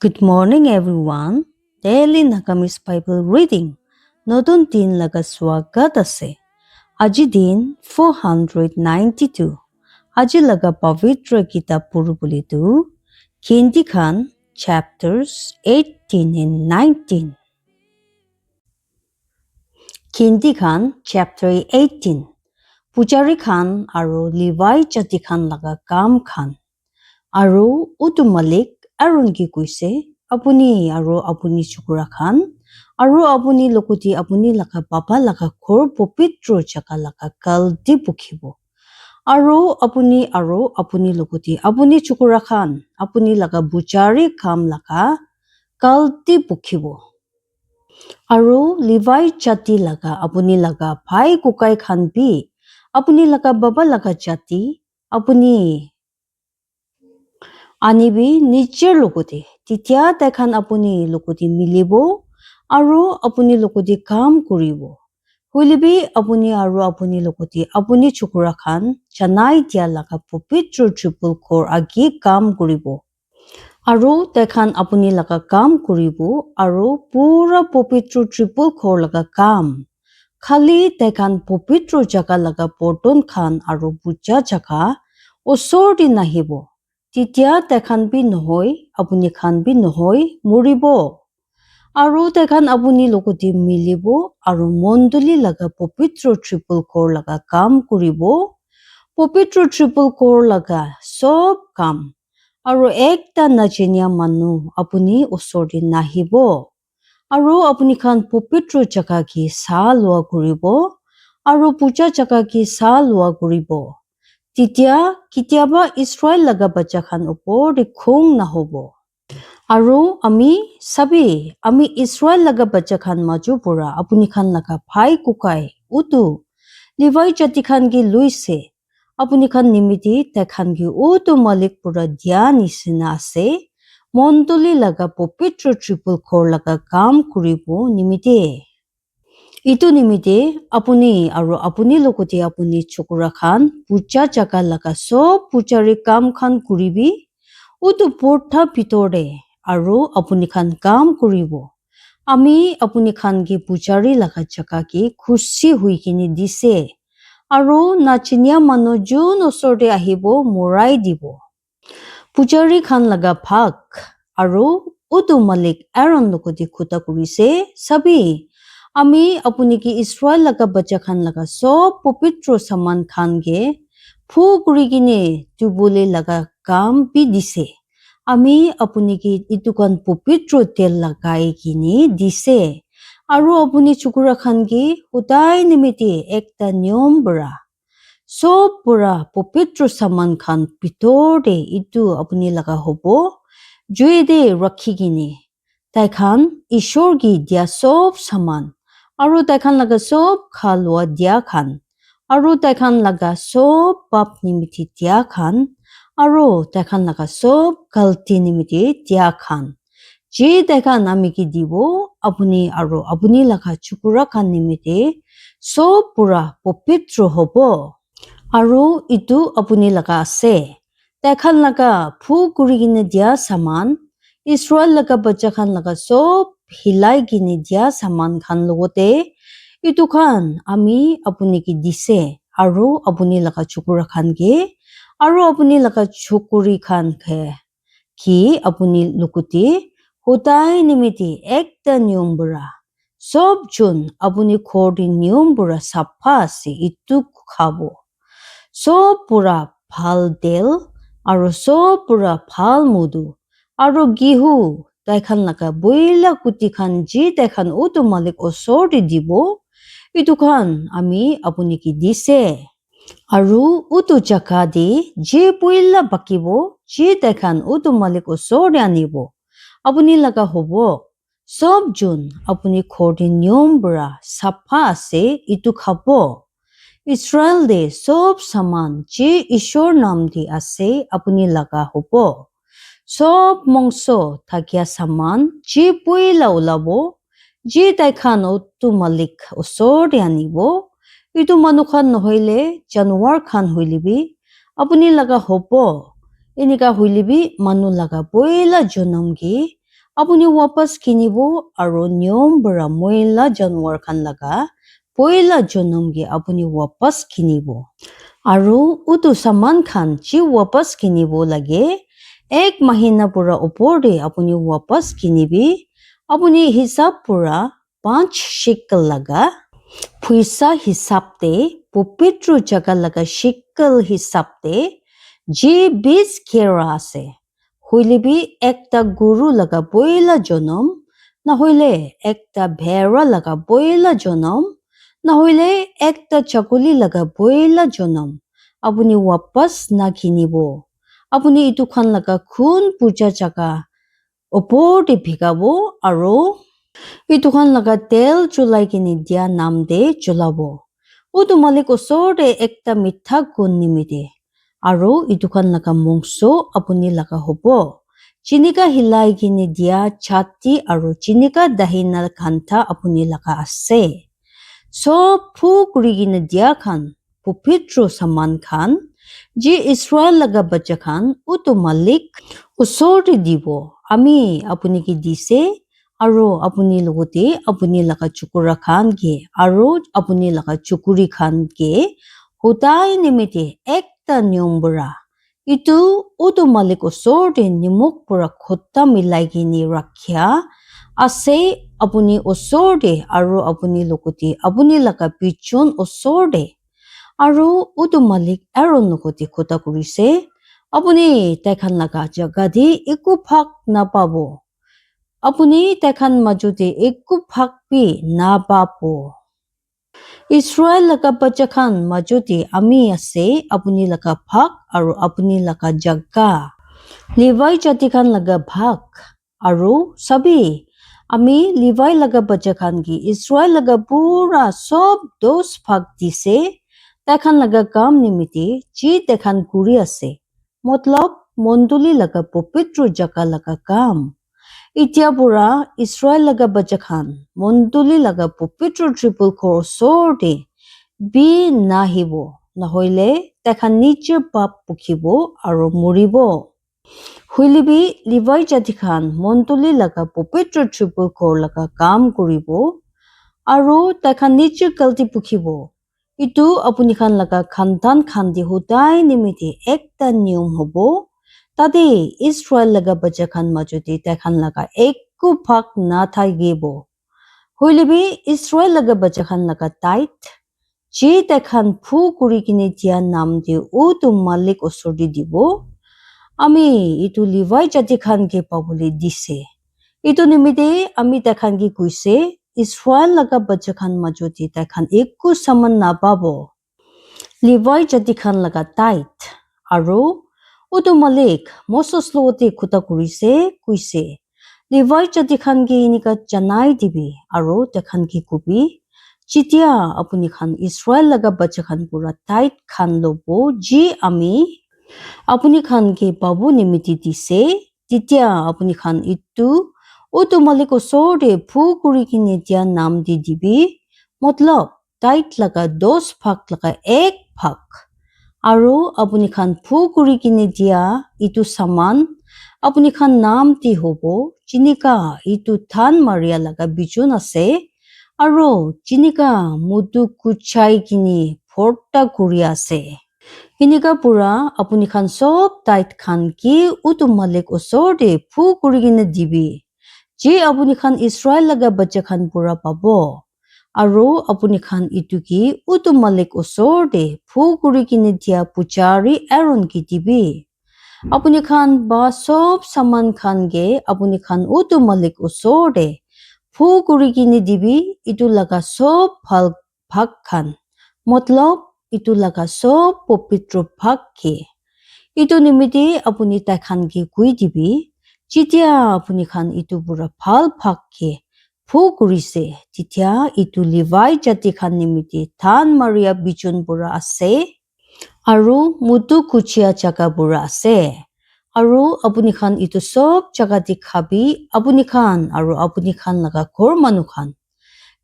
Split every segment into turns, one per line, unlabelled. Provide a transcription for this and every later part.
Good morning, everyone. Daily Nagamis Bible reading. নতুন দিন লগা স্বাগত আছে। আজি দিন 492. আজি লগা পবিত্ৰ কিতাপ পঢ়িবলৈতো হিন্দী খান chapters 18 and 19. Hindi Khan chapter 18. পূজাৰী খান আৰু লিভাই জাতি খান লগা কাম খান। আৰু উটো মালিক আৰুন কি কৈছে আপুনি আৰু আপুনি চুকুৰা খান আৰু আপুনি লগতে আপুনি লগা বাবা লগা ঘৰ পবিত্ৰ জাগা লগা কালটি পুখিব আৰু আপুনি লগতে আপুনি চুকুৰা খান আপুনি লগা বুজাৰী কাম লগা কালটি পুখিব আৰু লিভাই জাতি লগা আপুনি লগা ভাই কুকাই খান বি আপুনি লগা বাবা লগা জাতি আপুনি আনিবি নিজৰ লগতে তেতিয়া দেখান আপুনি লগতে মিলিব আৰু আপুনি লগতে কাম কৰিব হলিবি আপুনি আৰু আপুনি লগতে আপুনি চুকুৰা খান জানাই দিয়া লগা পবিত্ৰ ত্ৰিপুল ঘৰ আগি কাম কৰিব আৰু দেখান আপুনি লগা কাম কৰিব আৰু পুৰা পবিত্ৰ ত্ৰিপুল ঘৰ লগা কাম খালি দেখান পবিত্ৰ জাগা লগা বৰ্তন খান আৰু পূজা জাগা ওচৰতে নাহিব তেতিয়া দেখান বি নহয় আপুনি খান বি নহয় মৰিব আৰু দেখান আপুনি লগতে মিলিব আৰু মণ্ডলী লগা পবিত্ৰ ত্ৰিপুল ঘৰ লগা কাম কৰিব পবিত্ৰ ত্ৰিপুল ঘৰ লগা সব কাম আৰু একটা নাজনীয়া মানুহ আপুনি ওচৰতে নাহিব আৰু আপুনি খান পবিত্ৰ জাগা কি চাহ লোৱা কৰিব আৰু পূজা জাগা কি চাহ লোৱা কৰিব তেতিয়া কেতিয়াবা ইছৰাইল লগা বাচ্চা খান ওপৰতে খং নহব আৰু আমি ইছৰাইল লগা বাচ্চা খান মাজু পৰা আপুনি খান লগা ভাই কুকাই উটো লিভাই জাতি খান কি লৈছে আপুনি খান নিমিতি দেখান কি উটো মালিক পৰা দিয়া নিচিনা আছে মণ্ডলী লগা পবিত্ৰ ত্ৰিপুল ঘৰ লগা কাম কৰিব নিমিতে ইটো নিমিতে আপুনি আৰু আপুনি লগতে আপুনি চকুৰা খান পূজা জাগা লগা সব পূজাৰী কাম খান কৰিবি উটো পৰ্থা ভিতৰে আৰু আপুনি খান কাম কৰিব আপুনি খান কি পূজাৰী লগা জাগা কি খুচি হৈ কিনি দিছে আৰু নাচিনীয়া মানুহ যোন ওচৰতে আহিব মৰাই দিব পূজাৰী খান লগা ভাগ আৰু উটো মালিক এৰন লগতে খুটা কৰিছে চাবি আপুনি কি ইছৰাইল লগা বাচ্চা খান লগা সব পবিত্ৰ সামান খান গে ফু কৰি কিনে তুবলে লগা কাম বি দিছে আপুনি কি ইটোকান পবিত্ৰ তেল লগাই কিনে দিছে আৰু আপুনি চুকুৰা খান কি উদাই নিমিতে একটা নিয়ম বৰা সব বৰা পবিত্ৰ সামান খান ভিতৰতে ইটো আপুনি লগা হ'ব জুইদে ৰাখি কিনে তাই খান ঈশ্বৰ কি দিয়া সব সামান আৰু তাই খান লগা সব খালোৱা দিয়া খান আৰু তাই খান লগা সব পাপ নিমিতি দিয়া খান আৰু তাই খান লগা সব গলতি নিমিতি দিয়া খান যে দেখান আমি কি দিব আপুনি আৰু আপুনি লগা চুকুৰা খান নিমিতি সব পুৰা পবিত্ৰ হ'ব আৰু ইটো আপুনি লগা আছে দেখান লগা ফু কৰি কিনে দিয়া সামান ইছৰাইল লগা বাচ্চা খান লগা সব হিলাই কিনে দিয়া সামান খান লগতে ইটো খান আপুনি কি দিছে আৰু আপুনি লগা চুকুৰা খান গে আৰু আপুনি লগা চুকুৰি খান কি আপুনি লগতে হোতাই নিমিতি একটা নিয়ম বৰা সব জন আপুনি ঘৰটি নিয়ম বৰা চাফা আছে ইটো খাব সব পুৰা ভাল তেল আৰু সব পুৰা ভাল মধু আৰু গিহু তাইখান লগা বইলা কুটি খান যি তাইখান উটো মালিক ওচৰতে দিব ইটো খান আপুনি কি দিছে আৰু উটো জাগা দি যে বইলা বাকিব যি তাইখান উটো মালিক ওচৰতে আনিব আপুনি লগা হ'ব সব জন আপুনি ঘৰটি নিয়ম বৰা চাফা আছে ইটো খাব ইছৰাইল দে সব সামান যে ঈশ্বৰ নাম দি আছে আপুনি লগা হ'ব সব মংস থাকিয়া সামান যে পইলা ওলাব যে তাইখান উটো মালিক ওচৰতে আনিব ইটো মানুহ খান নহলে জানুৱাৰ খান হইলিবি আপুনি লগা হ'ব এনেকা হইলিবি মানুহ লগা পইলা জনম কি Apuni wapas kinibo aro niyom bara moila janwar khan laga poila jonam ge apuni wapas kinibo. Aro utu saman khan chi wapas kinibo lage ek mahina pura opor de apuni wapas kinibi apuni hisab pura 5 shekel laga puisa hisab te pupitru jaga laga shekel hisab te ji 20 kera ase. Huilebi ekta guru laga boila jonam na hoile ekta bhera laga boila jonam na hoile ekta chakuli laga boila jonam apuni wapas na kinibo. Apuni itu khan laga khun puja jaga opor de bhigabo aro itu khan laga tel chulai kini dia nam de chulabo. Utu malik osor de ekta mitha gun nimide. Aro itu khan laga mungso apuni laga hobo. Chinika hilai kini dia chati aro chinika dahina khanta apuni laga ase. So phu kuri kini dia khan pupitro saman khan ji Israel laga bacha khan utu malik osor de dibo. Ami apuni ki dise aro apuni logote apuni laga chukura khan ge aro apuni laga chukuri khan ge hudai nimite ekta nyombura. Itu utu malik osor de nimok pura khota milai gini rakhya ase apuni osor de aro apuni logote apuni laga pichon osor de aro utu malik aaron logote khota kurise apuni taikhan laga jaga de eku phak na pabo. Apuni taikhan majude eku phak pi na papo. Israel laga bacha khan majude ami ase apuni laga phak aro apuni laga jaga. Levi jati khan laga bhak aro sabi ami Levi laga bacha khan ki Israel laga pura sob dos phak dise taikhan laga kam nimite chi taikhan kuri ase. Matlab monduli laga popitro jaga laga kam. Itia pura Israel laga bacha khan monduli laga popitro triple core osor de bi nahibo na hoile taikhan niche pap pukhibo aro muribo. Huilibi Levi jati khan monduli laga popitro triple core laga kam kuribo aro taikhan niche kalti pukhibo. Itu apuni khan laga khantan khandi hudai nimite ekta niyom hobo. Tade Israel laga bacha khan majude taikhan laga ekku phak na thagibo. Huilibi Israel laga bacha khan laga tait ji taikhan phu kuri kini dia nam de utu malik osor di dibo. Ami itu Levi jati khan ke pabuli dise. Itu nimite ami taikhan ki kuise Israel laga bacha khan majude taikhan ekku saman na pabo. Levi jati khan laga tait aro utu malik Moses logote khuta kurise kuise Levi jati khan ge inika janai dibi aro taikhan ki kubi chitia apuni khan Israel laga bacha khan pura tait khan lobo ji ami apuni khan ke babu nimiti dise titia apuni khan itu utu malik osor de phu kuri kini dia nam di dibi matlab tait laga 10 phak laga ek phak. Aro apuni khan phu kuri kini dia itu saman apuni khan nam ti hobo chinika itu than maria laga bichun ase aro chinika mudu kuchai kini phorta kuri ase. Inika pura apuni khan sob tait khan ki utu malik osor de phu kuri kini dibi. Je apuni khan Israel laga bacha khan pura pabo. Aro apuni khan itu ki utu malik osor de phu kuri kini dia puchari Aaron ki dibi. Apuni khan ba sob saman khan ge apuni khan utu malik osor de phu kuri kini dibi itu laga sob bhak khan. Matlab itu laga sob popitro bhak ke. Itu nimite apuni taikhan ki kui dibi. Chitia apuni khan itu pura phal bhak ke. Phu kurise titia itu Levi jati khan nimite than maria bichun pura ase aro mutu kuchia jaga pura ase aro apuni khan itu sob jaga dikhabi apuni khan aro apuni khan laga ghor manu khan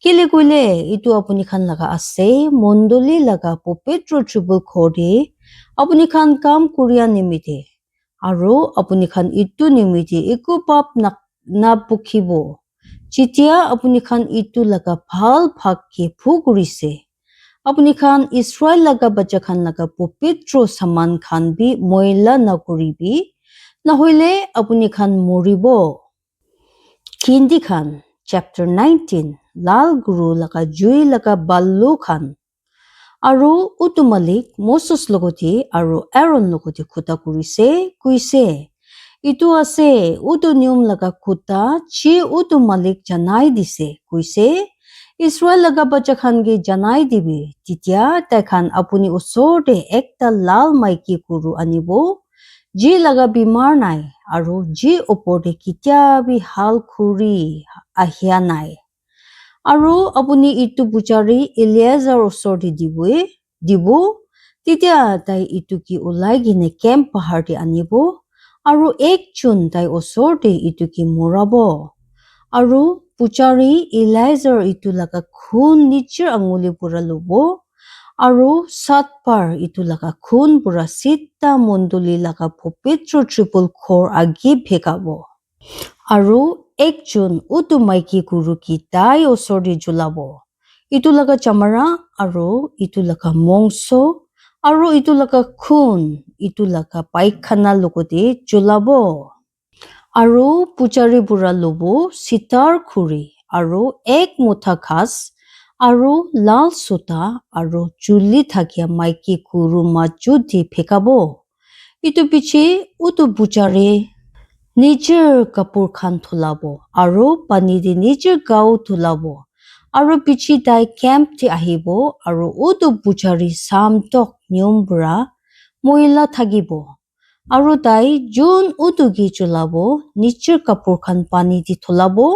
kile kuile itu apuni khan laga ase mondoli laga popitro triple khode apuni khan kam kuriya nimite aro apuni khan itu nimite eku pap na pukhibo. Chitia apuni khan itu laga bhal bhag ke phukurise. Apuni khan Israel laga bacha khan laga popitro saman khan bi moila na kuribi. Nahoile apuni khan moribo. Kindi khan chapter 19 Lal Guru laga jui laga ballu khan. Aru utu malik Moses logoti aru Aaron logoti khuta kuise. Itu ase utu niyom laga khuta chi utu malik janai dise kuise. Israel laga bacha khan ge janai dibi. Titia tai khan apuni usor de ekta lal maiki kuru anibo. Ji laga bimar nai aru ji opor de kitia bi hal khuri ahia nai. Aru apuni itu puchari Eliezer usor de dibu. Titia tai itu ki ulai gine camp pahar de anibo. Aru ek chun tai usor de itu ki morabo. Aru puchari Eliezer itu laga khun nichir anguli pura lobo. Aru satpar itu laga khun pura sita monduli laga popitro triple core agi phekabo. Aru ekjun utu maiki guru ki tai osor de julabo. Itu laga chamara aru itu laga mongso aru itu laga khun itu laga paikhana logote julabo. Aru puchari pura lobo sitar khuri aru ek mutha khas aru lal suta aru juli thakia maiki guru majudi phekabo. Itu piche utu puchari Nijir kapur khan thulabo aru pani di nijir gau thulabo aru pichi dai camp ti ahibo aru utu puchari samtok nyombra moila thagibo aru dai jun utu gi chulabo nijir kapur khan pani di thulabo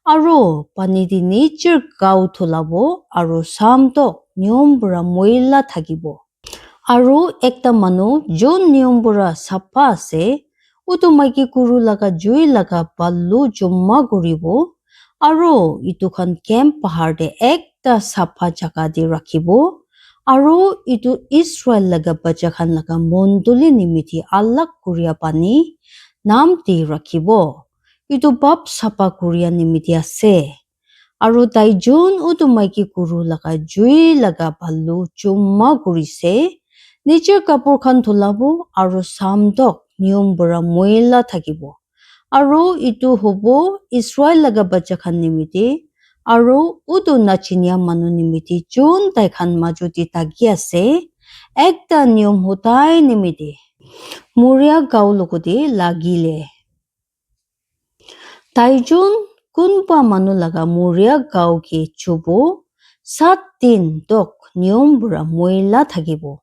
aru pani di nijir gau thulabo aru samtok nyombra moila thagibo aru ekta manu jun nyombra sapa ase utu maiki guru laga jui laga ballu jumma guribo aru itu khan camp pahar de ekta sapa jaga de rakhibo aru itu Israel laga bacha khan laga monduli nimiti alag kuria pani nam de rakhibo itu bab sapa kuria nimiti ase aru tai jun utu maiki guru laga jui laga ballu jumma gurise Nijir kapur khan thulabo aru samdok niyom bura moila thakibo. Aru itu hobo Israel laga bacha khan nimiti aru utu nachinia manu nimiti jun tai khan majuti tagi ase ekta niyom hutai nimiti. Muria gau logote lagile. Tai jun kunpa manu laga muria gau ki chubo 7 din dok niyom bura moila thakibo.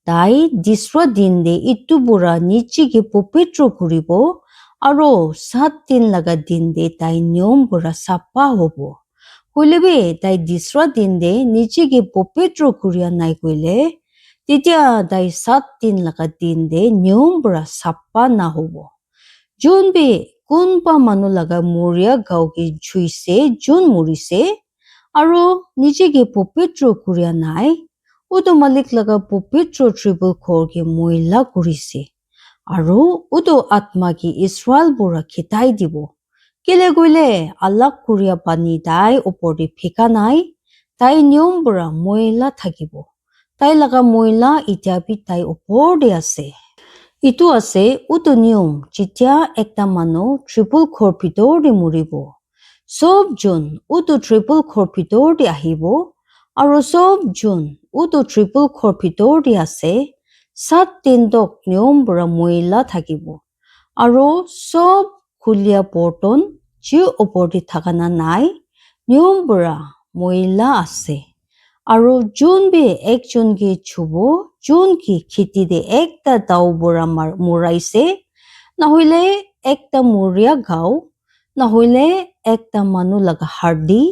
Tai disra din de itu bura nichi ki popitro kuribo aro 7 din laga din de tai niyom bura sapa hobo. Kulebe tai disra din de nichi ki popitro kuria nai kuile titia tai 7 din laga din de niyom bura sapa na hobo. Junbe kunpa manu laga muria gau ki chuise jun murise aro nichi ki popitro kuria nai utu malik laga popitro triple core ki moila kurise. Aru utu atma ki Israel bura khitai dibo. Kile guile alag kuria pani dai opor di phika nai, tai niyom bura moila thakibo. Tai laga moila itiapi tai opor di ase. Itu ase utu niyom chitia ekta manu triple core pitor di muribo. Sob jun utu triple core pitor di ahibo. Aru sob jun utu triple core pitor di ase 7 din dok niyom bura moila thakibo. Aru sob kulia porton ji opor di thakana nai niyom bura moila ase. Aru jun be ek jun ki chubo jun ki khiti de ekta dau bura muraise nahoile ekta muria gau nahoile ekta manu laga hardi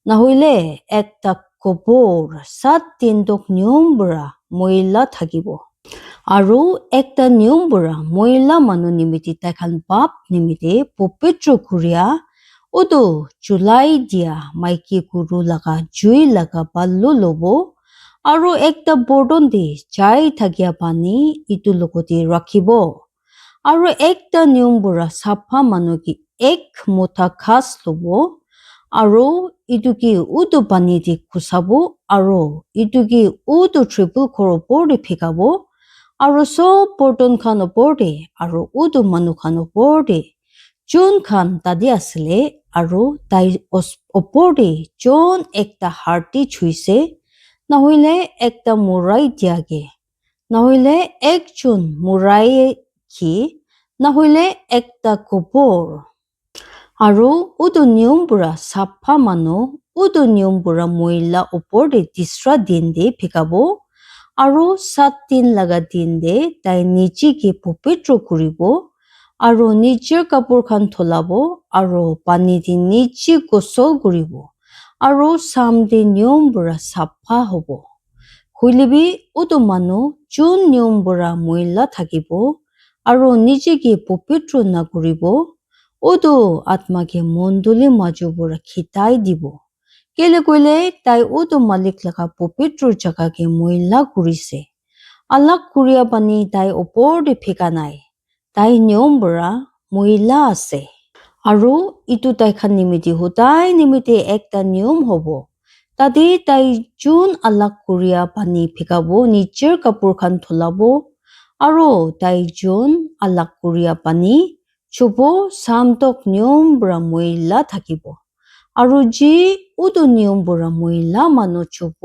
nahoile ekta kobor 7 din dok niyom bura moila thakibo. Aru ekta niyom bura moila manu nimiti taikhan bab nimiti popitro kuria utu July dia maiki guru laga jui laga ballu lobo aru ekta bordon de chai thakia pani itu logoti rakhibo. Aru ekta niyom bura sapa manu ki এক মুঠা ঘাস লব আৰু ইটো কি উটো পানী দি খুচাব আৰু ইটো কি উটো ট্ৰিপল ঘৰৰ ওপৰতে ফেকাব আৰু চব বৰ্তন খান ওপৰতে আৰু উটো মানুহ খান ওপৰতে যোন খান তাদি আছিলে আৰু তাই ওপৰতে যোন একটা হাৰ্টি ছুইছে নহলে একটা মুৰাই দিয়াগে নহলে একজন মুৰাই কি নহলে একটা কপৰ আৰু উটো নিয়ম পুৰা চাফা মানুহ উটো নিয়ম পুৰা মহিলা ওপৰতে তিসৰা দিন দে ফেকাব আৰু 7 দিন লগা দিন দে তাই নিজেকে পবিত্ৰ কৰিব আৰু নিজৰ কাপোৰ খান থলাব আৰু পানী দি নিজে গোসল কৰিব আৰু সামদে নিয়ম পুৰা চাফা হ'ব হইলেবি উটো মানুহ যোন নিয়ম পুৰা মহিলা থাকিব আৰু নিজেকে পবিত্ৰ নকৰিব উটো আত্মাকে মণ্ডলী মাজু পুৰা খিতাই দিব কেলে কইলে তাই উটো মালিক লগা পবিত্ৰ জাগাকে মহিলা কৰিছে আলাক কুৰিয়া পানী তাই ওপৰতে ফেকা নাই তাই নিয়ম পুৰা মহিলা আছে আৰু ইটো তাই খান নিমিতি হোতাই নিমিতি একটা নিয়ম হ'ব তাতে তাই যোন আলাক কুৰিয়া পানী ফেকাব নিজৰ কাপোৰ খান থলাব আৰু তাই যোন আলাক কুৰিয়া পানী চুব সামতক নিয়ম পুৰা মহিলা থাকিব আৰু যি উটো নিয়ম পুৰা মহিলা মানুহ চুব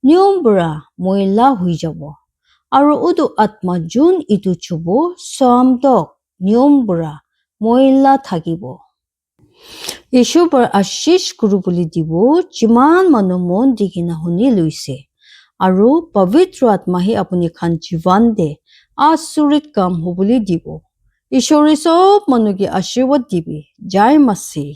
নিয়ম পুৰা মহিলা হৈ যাব আৰু উটো আত্মা যোন ইটো চুব সামতক নিয়ম পুৰা মহিলা থাকিব ঈশ্বৰ পৰা আশীষ কৰো বুলি দিব যিমান মানুহ মন দি কিনা শুনি লৈছে আৰু পবিত্ৰ আত্মাহে আপুনি খান জীৱান দে আচৰিত কাম হ'বলৈ দিব ঈশ্বৰে সব মানুহকে আশীৰ্বাদ দিবি জয় মাসিহ